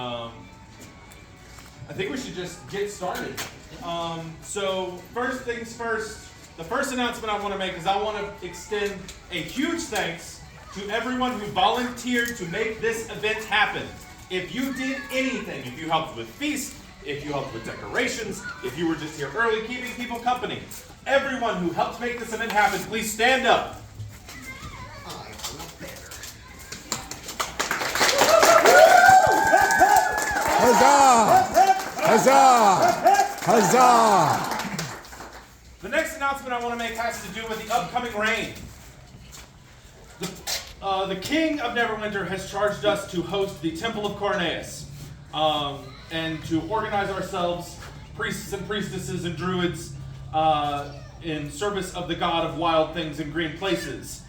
I think we should just get started. So first things first, the first announcement I want to make is I want to extend a huge thanks to everyone who volunteered to make this event happen. If you did anything, if you helped with feast, if you helped with decorations, if you were just here early keeping people company, everyone who helped make this event happen, please stand up. Huzzah! Huzzah! Huzzah! The next announcement I want to make has to do with the upcoming rain. The King of Neverwinter has charged us to host the Temple of Coronation and to organize ourselves, priests and priestesses and druids, in service of the god of wild things and green places.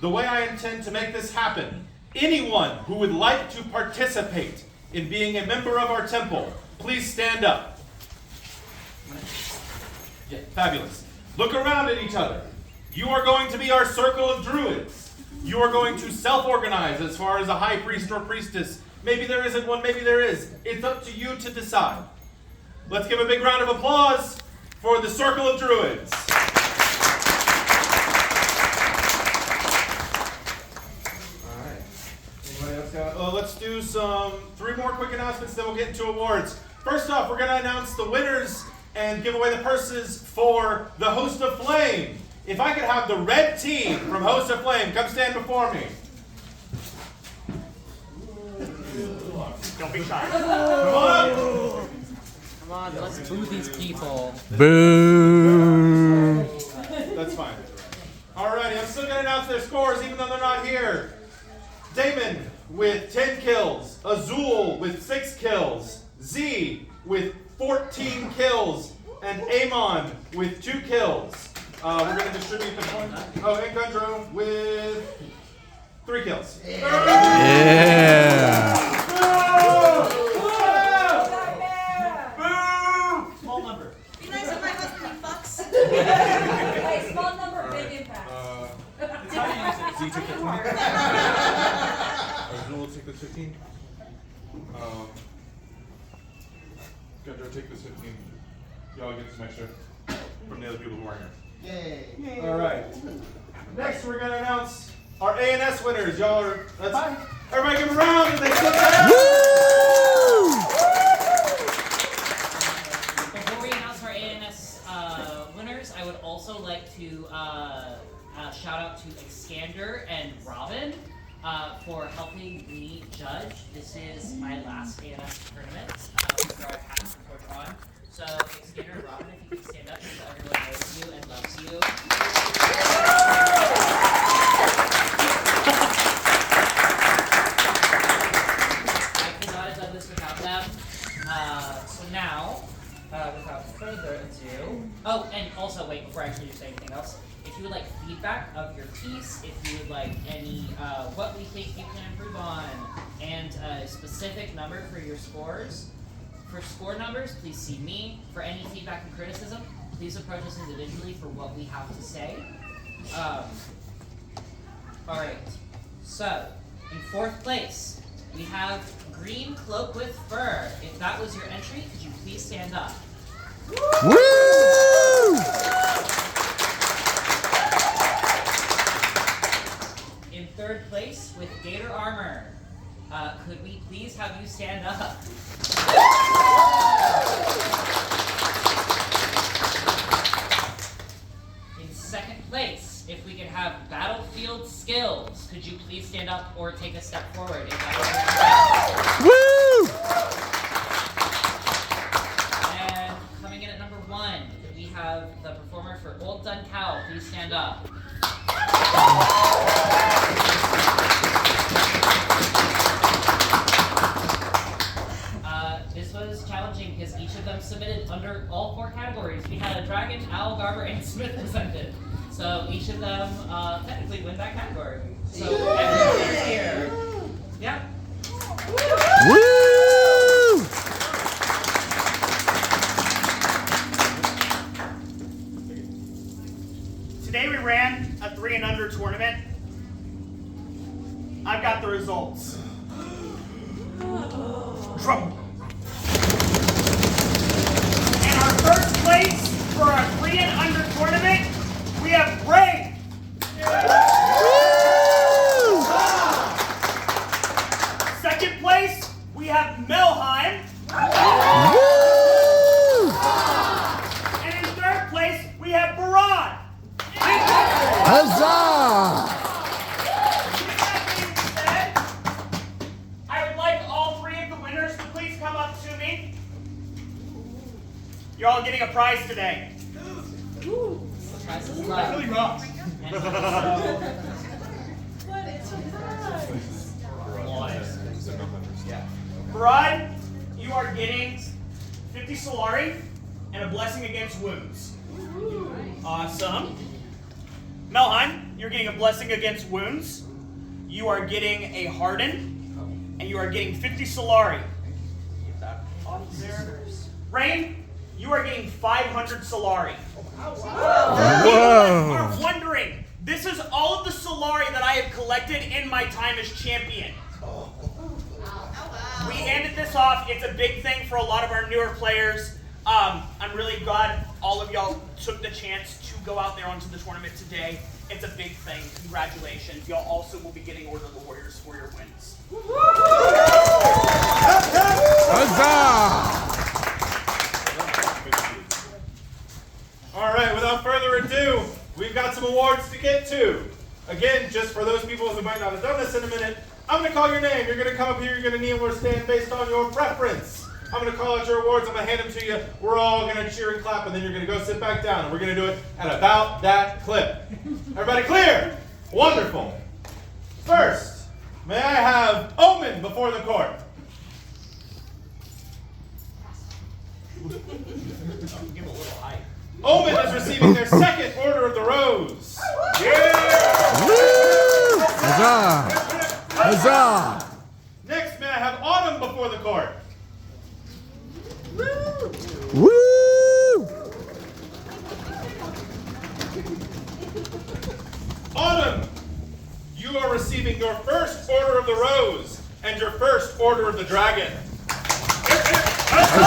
The way I intend to make this happen, anyone who would like to participate in being a member of our temple, please stand up. Yeah, fabulous. Look around at each other. You are going to be our circle of druids. You are going to self-organize as far as a high priest or priestess. Maybe there isn't one, maybe there is. It's up to you to decide. Let's give a big round of applause for the circle of druids. Let's do three more quick announcements, then we'll get into awards. First off, we're going to announce the winners and give away the purses for the Host of Flame. If I could have the red team from Host of Flame come stand before me. Don't be shy. Come on up. Come on, let's boo these people. Boo! That's fine. Alrighty, I'm still going to announce their scores even though they're not here. Damon with 10 kills, Azul with 6 kills, Z with 14 kills, and Amon with 2 kills. We're going to distribute the points. Oh, and Gundro with 3 kills. Yeah! Small number. Be nice if my husband fucks. Hey, small number, big impact. It's how you use it. Z took the 20. Azul will take this 15. Gundro, take this 15. Y'all get some extra from the other people who aren't here. Yay. All right. Next, we're going to announce our A&S winners. Y'all are, fine. Everybody give them a round as they sit down. Woo! Before we announce our ANS winners, I would also like to shout out to Excander and Robin for helping me judge. This is my last ANS tournament before I pass the torch on. So, Excander and Robin, if you can stand up so everyone knows you and loves you. I could not have done this without them. So now, without further ado... Oh, and also, wait, before I actually say anything else, if you would like feedback of your piece, if you would like any, what we think you can improve on, and a specific number for your scores, for score numbers, please see me. For any feedback and criticism, please approach us individually for what we have to say. Alright, so, in 4th place, we have Green Cloak with Fur. If that was your entry, could you please stand up? Woo! In 3rd place, with Gator Armor. Could we please have you stand up? In 2nd place, if we could have Battlefield Skills, could you please stand up or take a step forward? If that Woo! And coming in at number 1, we have the performer for Old Dun Cow. Please stand up. This was challenging because each of them submitted under all 4 categories. We had a Dragon, Owl, Garber, and Smith presented. So each of them technically win that category. So everyone is here. Yeah. Woo! Today we ran a 3 and under tournament. I've got the results. trouble. And our first place for our 3 and under tournament, we have Ray. Second place, we have Melheim. And in third place, we have Barad. Huzzah! With that being said, I would like all 3 of the winners to please come up to me. You're all getting a prize today. Price is That really low. rocks. And so, But it's a surprise. Barad, you are getting 50 Solari and a blessing against wounds. Awesome. Melheim, you're getting a blessing against wounds. You are getting a harden, and you are getting 50 Solari. Get that off there. Rain, you are getting 500 Solari. People are wondering, this is all of the Solari that I have collected in my time as champion. We handed this off. It's a big thing for a lot of our newer players. I'm really glad all of y'all took the chance to go out there onto the tournament today. It's a big thing. Congratulations. Y'all also will be getting Order of the Warriors for your wins. Huzzah! All right, without further ado, we've got some awards to get to. Again, just for those people who might not have done this in a minute, I'm going to call your name. You're going to come up here. You're going to kneel or stand based on your preference. I'm going to call out your awards. I'm going to hand them to you. We're all going to cheer and clap, and then you're going to go sit back down. And we're going to do it at about that clip. Everybody clear? Wonderful. First, may I have Omen before the court? Give a little hype. Omen is receiving their second Order of the Rose. Woo! Huzzah! Huzzah! Next, may I have Autumn before the court? Woo! Autumn, you are receiving your first Order of the Rose and your first Order of the Dragon. Huzzah!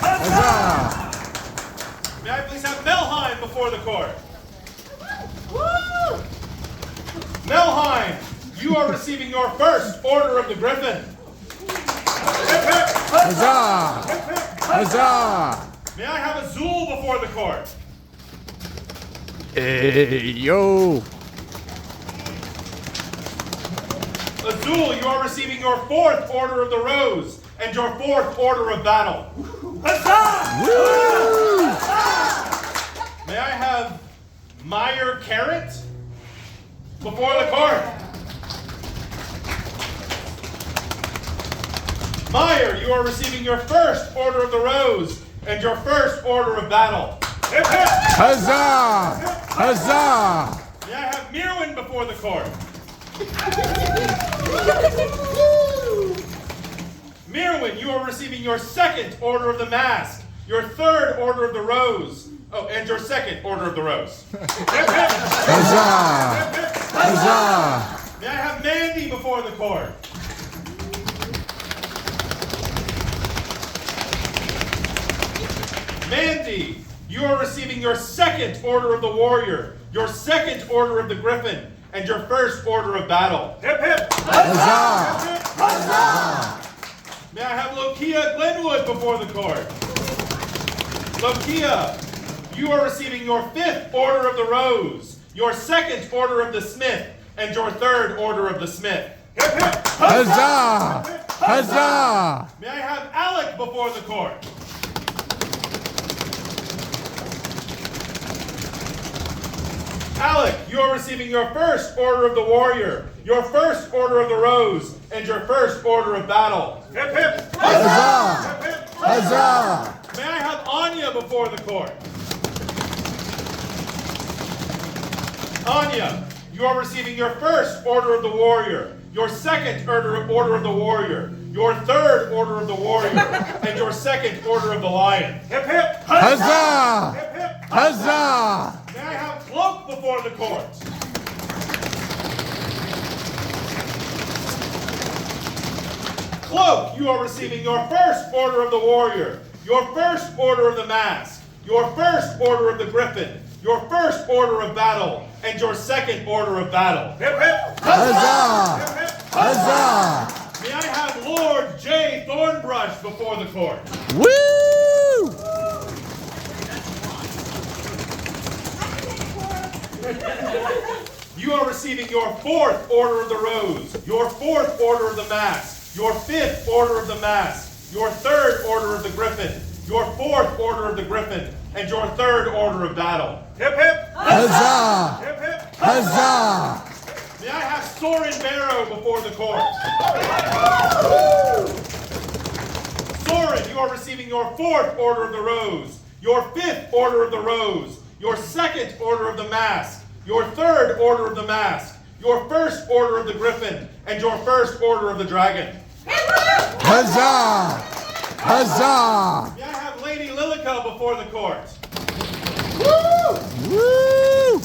Huzzah! May I please have Melheim before the court? Melheim, you are receiving your first Order of the Griffin. Huzzah! Huzzah! May I have Azul before the court? Hey, yo! Azul, you are receiving your fourth Order of the Rose and your fourth Order of Battle. Woo! May I have Meyer Carrot before the court? Meyer, you are receiving your first Order of the Rose and your first Order of Battle. Huzzah! Huzzah! May I have Mirwin before the court? Mirwin, you are receiving your second Order of the Mask, your third Order of the Rose, and your second Order of the Rose. Huzzah! Huzzah! May I have Mandy before the court? Mandy, you are receiving your second Order of the Warrior, your second Order of the Griffin, and your first Order of Battle. Huzzah! Huzzah! May I have Lokia Glenwood before the court? Lokia, you are receiving your fifth Order of the Rose, your second Order of the Smith, and your third Order of the Smith. Huzzah! Huzzah! May I have Alec before the court? Alec, you are receiving your first Order of the Warrior, your first Order of the Rose, and your first Order of Battle. Huzzah! Huzzah! May I have Anya before the court? Anya, you are receiving your first Order of the Warrior, your second Order of the Warrior, your third Order of the Warrior, and your second Order of the Lion. Huzzah! Huzzah! May I have Cloak before the court? Cloak, you are receiving your first order of the warrior, your first order of the mask, your first order of the griffin, your first order of battle, and your second order of battle. Hip, hip. Huzzah! Huzzah! May I have Lord J. Thornbrush before the court? Woo! You are receiving your fourth order of the rose, your fourth order of the mask, your fifth order of the mask, your third order of the griffin, your fourth order of the griffin, and your third order of battle. Hip, hip. Huzzah! Hip, hip. Huzzah! May I have Soren Barrow before the court? Soren, you are receiving your fourth order of the rose, your fifth order of the rose, your second order of the mask, your third order of the mask, your first order of the griffin, and your first order of the dragon. Huzzah! Huzzah! May I have Lady Lilica before the court? Woo!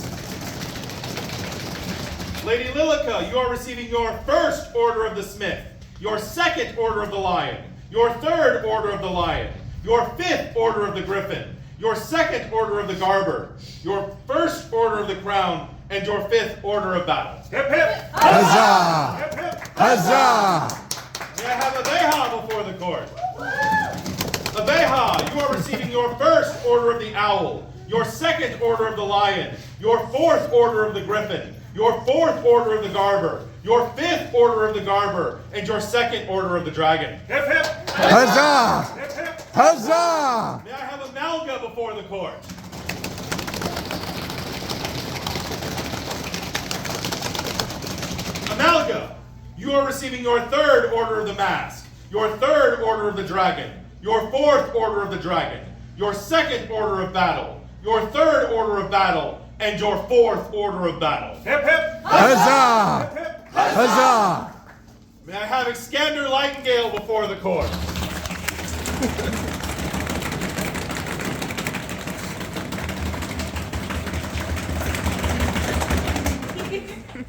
Lady Lilica, you are receiving your first order of the smith, your second order of the lion, your third order of the lion, your fifth order of the griffin, your second order of the garber, your first order of the crown, and your fifth order of battle. Hip, hip. Huzzah! Hip, hip. Huzzah! May I have Abeha before the court? Abeha, you are receiving your first order of the owl, your second order of the lion, your fourth order of the griffin, your fourth order of the garber, your fifth order of the garber, and your second order of the dragon. Hip, hip. Huzzah! Hip, hip. Huzzah! May I have Amalga before the court? Amalga, you are receiving your third order of the mask, your third order of the dragon, your fourth order of the dragon, your second order of battle, your third order of battle, and your fourth order of battle. Hip, hip. Huzzah! Hip, hip. Huzzah! May I have Excander Lightgale before the court?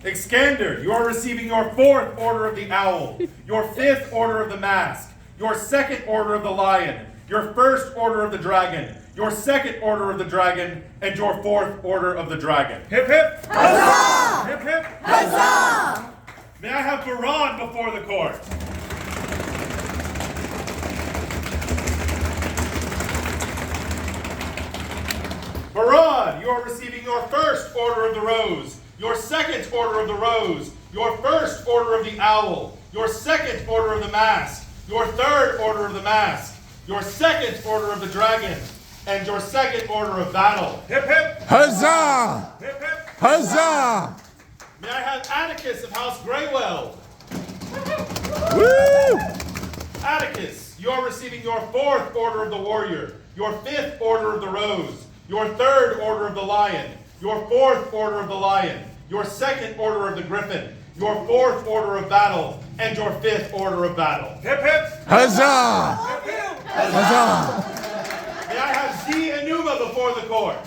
Excander, you are receiving your fourth order of the owl, your fifth order of the mask, your second order of the lion, your first order of the dragon, your second order of the dragon, and your fourth order of the dragon. Hip, hip. Huzzah! Hip, hip. Huzzah! May I have Varad before the court? Varad, you are receiving your first order of the rose, your second order of the rose, your first order of the owl, your second order of the mask, your third order of the mask, your second order of the dragon, and your second order of battle. Hip, hip. Huzzah! Hip, hip. Huzzah! May I have Atticus of House Greywell? Woo! Atticus, you are receiving your fourth order of the warrior, your fifth order of the rose, your third order of the lion, your fourth order of the lion, your second order of the griffin, your fourth order of battle, and your fifth order of battle. Hip, hip. Huzzah! Hip, hip. Huzzah! May I have Z Enuma before the court?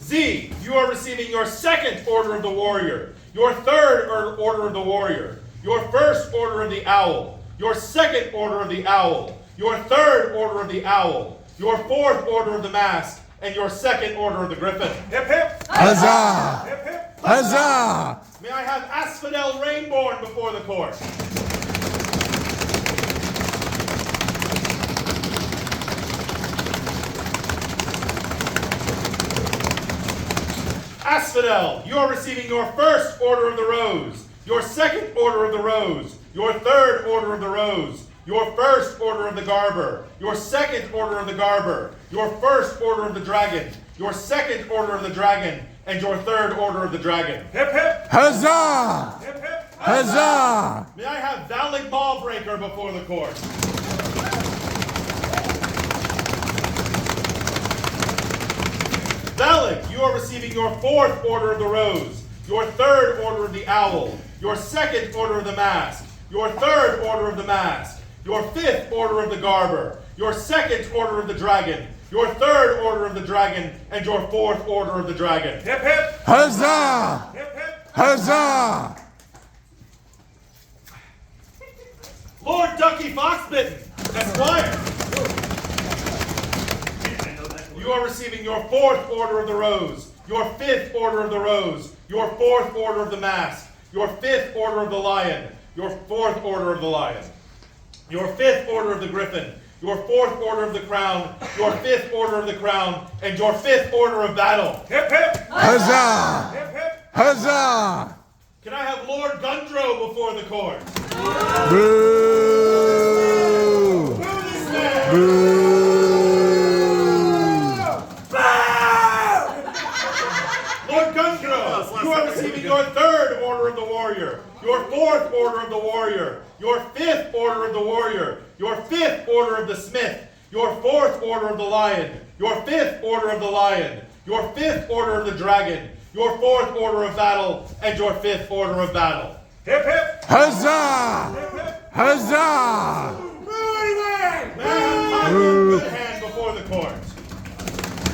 Z, you are receiving your second order of the warrior, your third order of the warrior, your first order of the owl, your second order of the owl, your third order of the owl, your fourth order of the mask, and your second order of the griffin. Hip, hip. Huzzah! Hip, hip. Huzzah! May I have Asphodel Rainborn before the court? Asphodel, you are receiving your first order of the rose, your second order of the rose, your third order of the rose, your first order of the garber, your second order of the garber, your first order of the dragon, your second order of the dragon, and your third order of the dragon. Hip, hip. Huzzah! Hip, hip. Huzzah! May I have Valid Ballbreaker before the court? Valid, you are receiving your fourth order of the rose, your third order of the owl, your second order of the mask, your third order of the mask, your fifth order of the garber, your second order of the dragon, your third order of the dragon, and your fourth order of the dragon. Hip hip. Huzzah! Hip hip. Huzzah! Lord Ducky Foxbitten, Esquire, you are receiving your fourth order of the rose, your fifth order of the rose, your fourth order of the mask, your fifth order of the lion, your fourth order of the lion, your fifth order of the griffin, your fourth order of the crown, your fifth order of the crown, and your fifth order of battle. Hip hip. Huzzah! Hip hip. Huzzah! Can I have Lord Gundro before the court? Boo! Boo this man! Lord Gundro, you are receiving your third order of the warrior, your fourth order of the warrior, your fifth order of the warrior, your fifth order of the smith, your fourth order of the lion, your fifth order of the lion, your fifth order of the dragon, your fourth order of battle, and your fifth order of battle. Hip hip. Huzzah! Hip hip. Huzzah! May I have Chiron Goodhand before the court?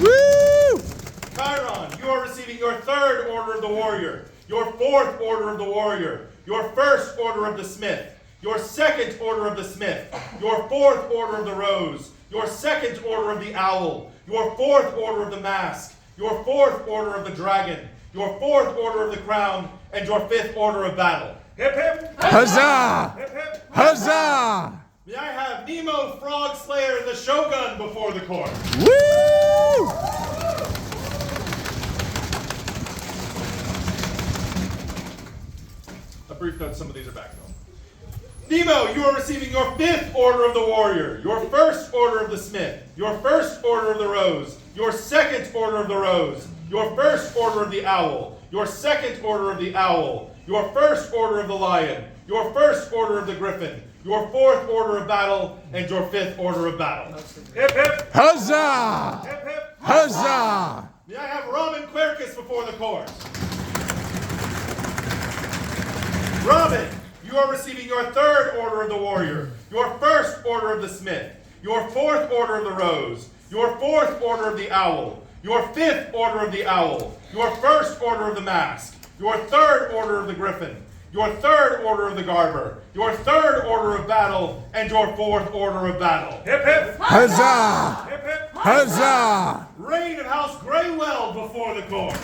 Woo! Chiron, you are receiving your third order of the warrior, your fourth order of the warrior, your first order of the smith, your second order of the smith, your fourth order of the rose, your second order of the owl, your fourth order of the mask, your fourth order of the dragon, your fourth order of the crown, and your fifth order of battle. Hip hip. Huzzah! Hip hip. Huzzah! May I have Nemo Frog Slayer the Shogun before the court? Woo! A brief note, some of these are back though. Nemo, you are receiving your fifth order of the warrior, your first order of the smith, your first order of the rose, your second order of the rose, your first order of the owl, your second order of the owl, your first order of the lion, your first order of the griffin, your fourth order of battle, and your fifth order of battle. Hip hip. Huzzah! Hip hip. Huzzah! May I have Robin Quercus before the court? Robin, you are receiving your third order of the warrior, your first order of the smith, your fourth order of the rose, your fourth order of the owl, your fifth order of the owl, your first order of the mask, your third order of the griffin, your third order of the garber, your third order of battle, and your fourth order of battle. Hip hip. Huzzah! Hip hip. Huzzah! Reign of House Greywell before the court.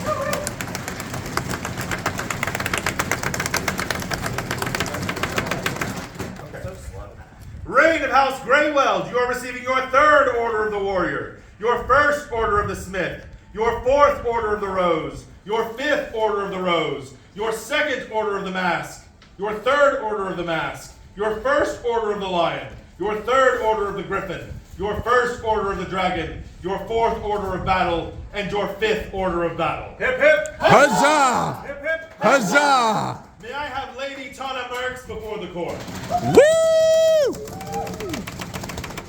Reign of House Greywell, you are receiving your third order of the warrior, your first order of the smith, your fourth order of the rose, your fifth order of the rose, your second order of the mask, your third order of the mask, your first order of the lion, your third order of the griffin, your first order of the dragon, your fourth order of battle, and your fifth order of battle. Hip hip. Huzzah! Hip hip. Huzzah! May I have Lady Tana Merks before the court? Woo!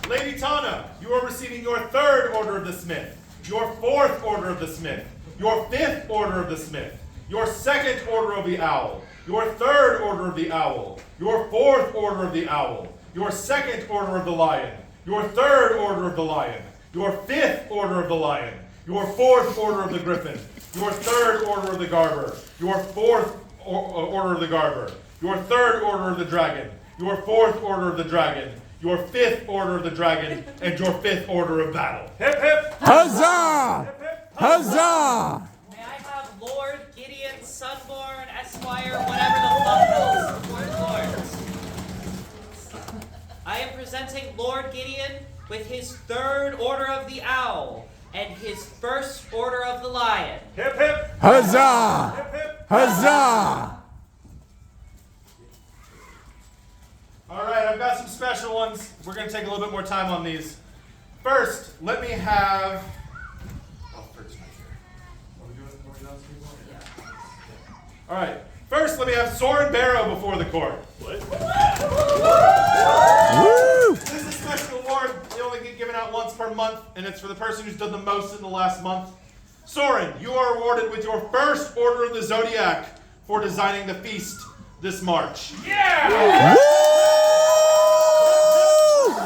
Lady Tana, you are receiving your third order of the smith, your fourth order of the smith, your fifth order of the smith, your second order of the owl, your third order of the owl, your fourth order of the owl, your second order of the lion, your third order of the lion, your fifth order of the lion, your fourth order of the griffin, your third order of the garber, your fourth order of the garber, your third order of the dragon, your fourth order of the dragon, your fifth order of the dragon, and your fifth order of battle. Hip hip. Huzzah! Hip hip. Huzzah! May I have Lord Gideon Sunborn Esquire, whatever the fuck those words are. I am presenting Lord Gideon with his third order of the owl and his first order of the lion. Hip hip. Huzzah! Hip hip. Huzzah! All right, I've got some special ones. We're going to take a little bit more time on these. First, let me have. All right. First, let me have Soren Barrow before the court. Woo! This is a special award. They only get given out once per month, and it's for the person who's done the most in the last month. Soren, you are awarded with your first Order of the Zodiac for designing the feast this March. Yeah. Woo!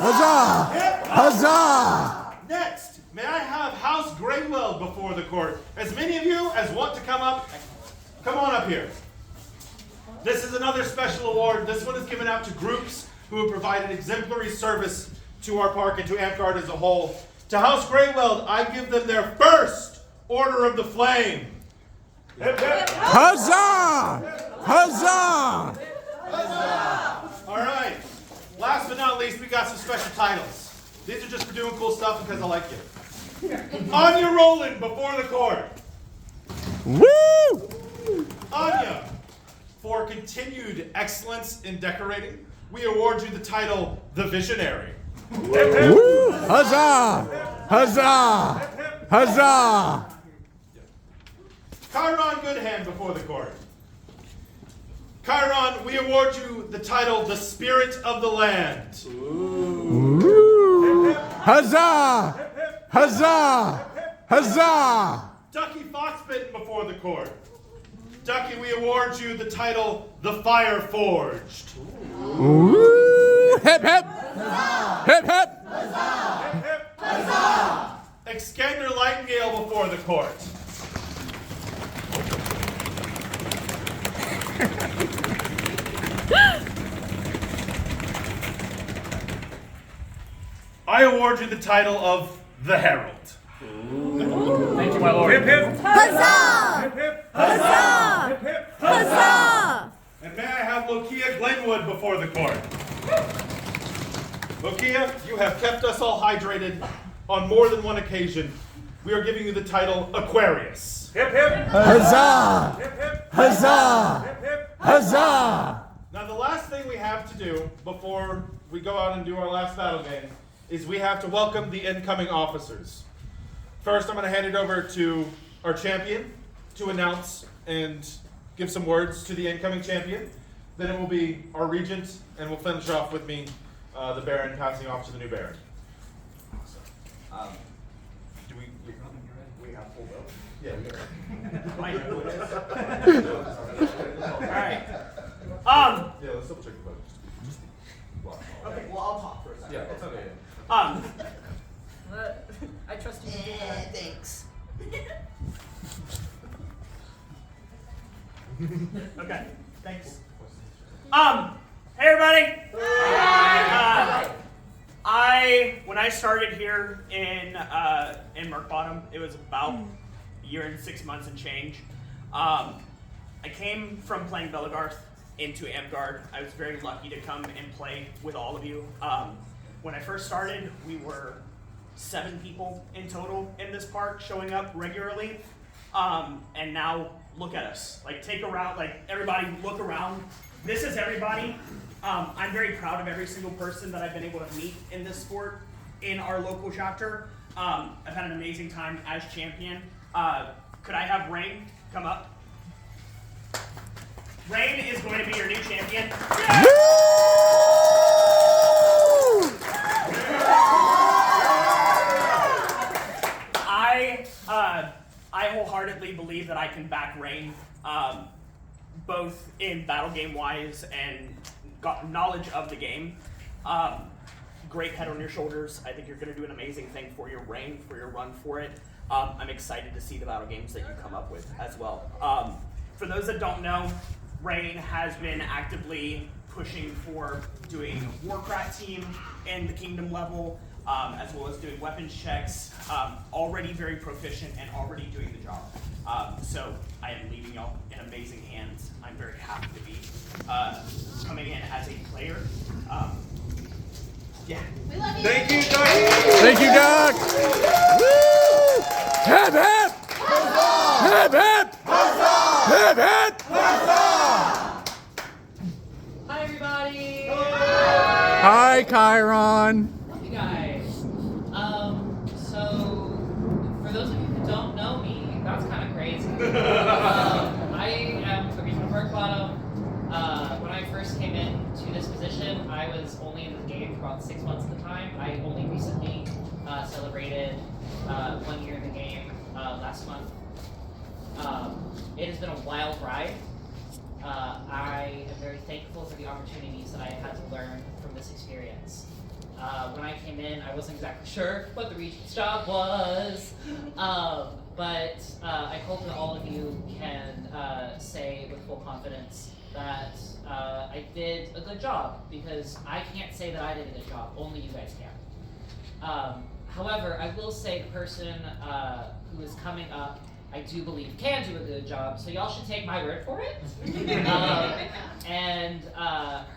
Huzzah! Huzzah! Next, may I have House Greyweld before the court? As many of you as want to come up, come on up here. This is another special award. This one is given out to groups who have provided exemplary service to our park and to Amgard as a whole. To House Greyweld, I give them their first Order of the Flame. Huzzah! Huzzah! All right. Last but not least, we got some special titles. These are just for doing cool stuff because I like you. Anya Rowland before the court. Woo! Anya, for continued excellence in decorating, we award you the title The Visionary. Woo! Huzzah! Huzzah! Huzzah! Chiron Goodhand before the court. Chiron, we award you the title The Spirit of the Land. Woo! Huzzah! Huzzah! Huzzah! Ducky Foxbitten before the court. Ducky, we award you the title The Fire Forged. Woo! Hip hip! Hip hip! Excander Lightingale before the court. I award you the title of The Herald. Thank you, my lord. Hip hip. Huzzah! Huzzah! Hip hip. Huzzah! And may I have Lokia Glenwood before the court. Lokia, you have kept us all hydrated on more than one occasion. We are giving you the title Aquarius. Hip hip. Huzzah! Hip hip. Huzzah! Hip hip. Huzzah! Now the last thing we have to do before we go out and do our last battle game is we have to welcome the incoming officers. First, I'm going to hand it over to our champion to announce and give some words to the incoming champion. Then it will be our regent, and we'll finish off with me, the Baron, passing off to the new Baron. Do we have full vote? Yeah, we do. I know who it is. All right. Yeah, let's double check the vote. Just block. Okay. Well, I'll talk for a second. Yeah, that's okay. I trust you to do that. Thanks. Okay. Thanks. Hey everybody. When I started here in Merc Bottom, it was about a year and 6 months and change. I came from playing Belagarth into Amgard. I was very lucky to come and play with all of you. When I first started, we were 7 people in total in this park showing up regularly. And now look at us. Like, take a round, like everybody look around. This is everybody. I'm very proud of every single person that I've been able to meet in this sport in our local chapter. I've had an amazing time as champion. Could I have Rain come up? Rain is going to be your new champion. I wholeheartedly believe that I can back Rain, both in battle game wise and got knowledge of the game. Great head on your shoulders. I think you're going to do an amazing thing for your Rain, for your run for it. I'm excited to see the battle games that you come up with as well. For those that don't know, Rain has been actively pushing for doing Warcraft team in the Kingdom level, as well as doing weapons checks, already very proficient and already doing the job. So I am leaving y'all in amazing hands. I'm very happy to be coming in as a player. Yeah. We love you. Thank you, Doug. Thank you, Doug! Woo! Hip hip! Hip hip! Hip hip! Hi, everybody. Hi, Chiron. Love you guys. So for those of you who don't know me, that's kind of crazy. I am the region of Merc Bottom. When I first came into this position, I was only in the game for about 6 months at the time. I only recently celebrated 1 year in the game last month. It has been a wild ride. I am very thankful for the opportunities that I had to learn from this experience. When I came in, I wasn't exactly sure what the regent's job was, but I hope that all of you can say with full confidence that I did a good job, because I can't say that I did a good job, only you guys can. However, I will say the person who is coming up, I do believe can do a good job, so y'all should take my word for it. And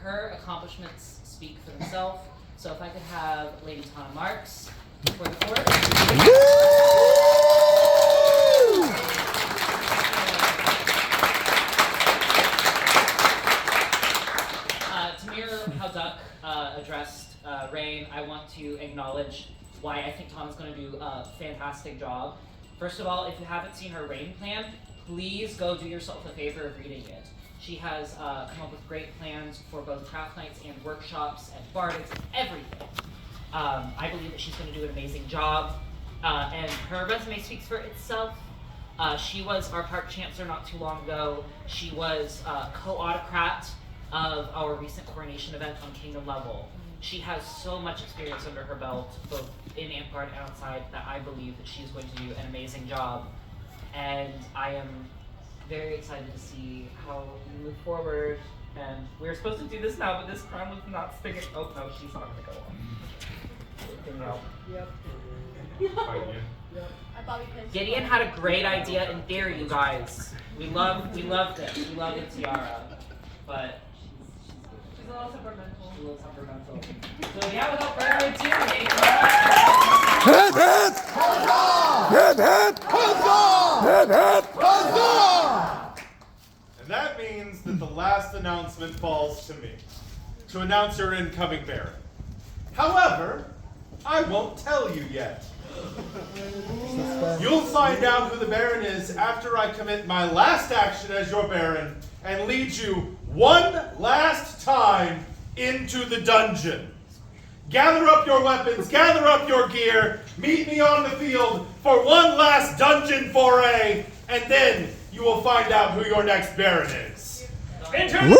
her accomplishments speak for themselves. So if I could have Lady Tana Marks for the court. To mirror how Duck addressed Rain, I want to acknowledge why I think Tana's going to do a fantastic job. First of all, if you haven't seen her Rain plan, please go do yourself a favor of reading it. She has come up with great plans for both craft nights and workshops and bardics and everything. I believe that she's going to do an amazing job, and her resume speaks for itself. She was our park chancellor not too long ago. She was co-autocrat of our recent coronation event on kingdom level. She has so much experience under her belt, both in Ampart and outside, that I believe that she's going to do an amazing job. And I am very excited to see how we move forward. And we're supposed to do this now, but this crown was not sticking. Oh no, she's not gonna go on. Yep. I thought we could. Gideon had a great idea in theory, you guys. We loved it. We loved the tiara, but She's a little temperamental. she's a little temperamental. So yeah, without further ado, Hip hip! Hip hip! Hip hip! And that means that the last announcement falls to me, to announce your incoming Baron. However, I won't tell you yet. You'll find out who the Baron is after I commit my last action as your Baron and lead you one last time into the dungeon. Gather up your weapons, gather up your gear, meet me on the field for one last dungeon foray, and then you will find out who your next Baron is. Enter! Woo!